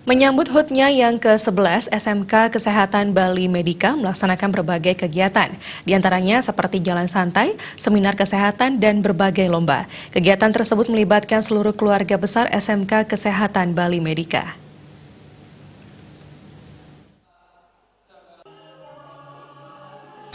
Menyambut HUT-nya yang ke-11, SMK Kesehatan Bali Medika melaksanakan berbagai kegiatan, di antaranya seperti jalan santai, seminar kesehatan, dan berbagai lomba. Kegiatan tersebut melibatkan seluruh keluarga besar SMK Kesehatan Bali Medika.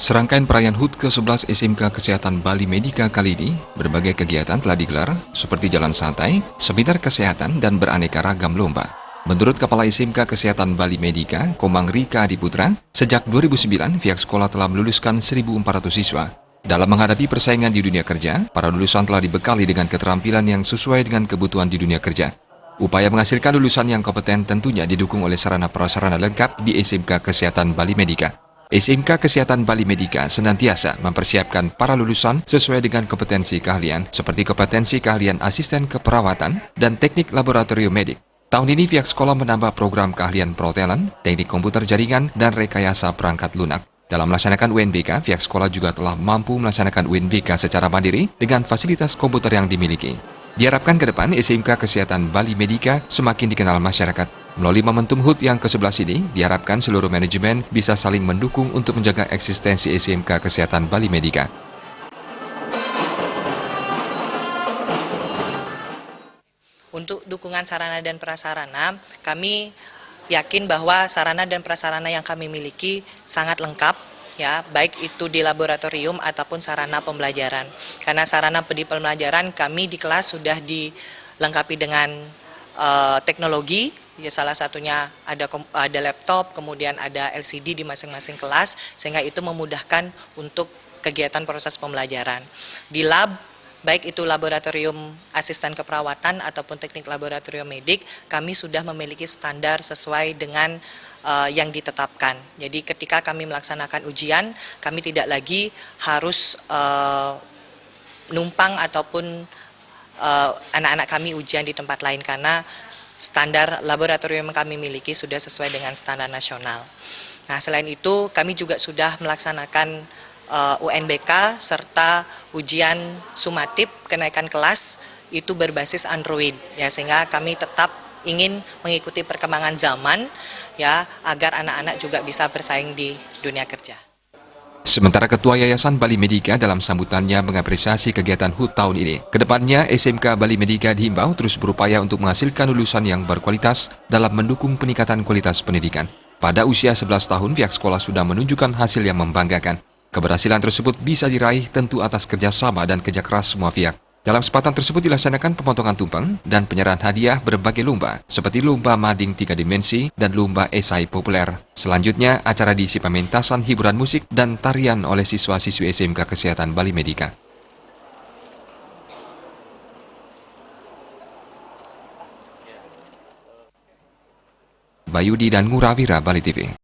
Serangkaian perayaan HUT ke-11 SMK Kesehatan Bali Medika kali ini, berbagai kegiatan telah digelar seperti jalan santai, seminar kesehatan, dan beraneka ragam lomba. Menurut Kepala SMK Kesehatan Bali Medika, Komang Rika Adiputra, sejak 2009 pihak sekolah telah meluluskan 1.400 siswa. Dalam menghadapi persaingan di dunia kerja, para lulusan telah dibekali dengan keterampilan yang sesuai dengan kebutuhan di dunia kerja. Upaya menghasilkan lulusan yang kompeten tentunya didukung oleh sarana prasarana lengkap di SMK Kesehatan Bali Medika. SMK Kesehatan Bali Medika senantiasa mempersiapkan para lulusan sesuai dengan kompetensi keahlian, seperti kompetensi keahlian asisten keperawatan dan teknik laboratorium medik. Tahun ini pihak sekolah menambah program keahlian perhotelan, teknik komputer jaringan, dan rekayasa perangkat lunak. Dalam melaksanakan UNBK, pihak sekolah juga telah mampu melaksanakan UNBK secara mandiri dengan fasilitas komputer yang dimiliki. Diharapkan ke depan, SMK Kesehatan Bali Medika semakin dikenal masyarakat. Melalui momentum HUT yang ke-11 ini, diharapkan seluruh manajemen bisa saling mendukung untuk menjaga eksistensi SMK Kesehatan Bali Medika. Untuk dukungan sarana dan prasarana, kami yakin bahwa sarana dan prasarana yang kami miliki sangat lengkap, ya, baik itu di laboratorium ataupun sarana pembelajaran. Karena sarana di pembelajaran kami di kelas sudah dilengkapi dengan teknologi, ya, salah satunya ada laptop, kemudian ada LCD di masing-masing kelas, sehingga itu memudahkan untuk kegiatan proses pembelajaran. Di lab, baik itu laboratorium asisten keperawatan ataupun teknik laboratorium medik, kami sudah memiliki standar sesuai dengan yang ditetapkan. Jadi ketika kami melaksanakan ujian, kami tidak lagi harus numpang ataupun anak-anak kami ujian di tempat lain, karena standar laboratorium yang kami miliki sudah sesuai dengan standar nasional. Nah, selain itu kami juga sudah melaksanakan UNBK serta ujian sumatif kenaikan kelas itu berbasis Android, ya, sehingga kami tetap ingin mengikuti perkembangan zaman, ya, agar anak-anak juga bisa bersaing di dunia kerja. Sementara Ketua Yayasan Bali Medika dalam sambutannya mengapresiasi kegiatan HUT tahun ini. Kedepannya, SMK Bali Medika dihimbau terus berupaya untuk menghasilkan lulusan yang berkualitas dalam mendukung peningkatan kualitas pendidikan. Pada usia 11 tahun, pihak sekolah sudah menunjukkan hasil yang membanggakan. Keberhasilan tersebut bisa diraih tentu atas kerjasama dan kerja keras semua pihak. Dalam kesempatan tersebut dilaksanakan pemotongan tumpeng dan penyerahan hadiah berbagai lomba, seperti lomba mading 3 dimensi dan lomba esai populer. Selanjutnya, acara diisi pementasan hiburan musik dan tarian oleh siswa-siswi SMK Kesehatan Bali Medika. Bayudi dan Ngurawira, Bali TV.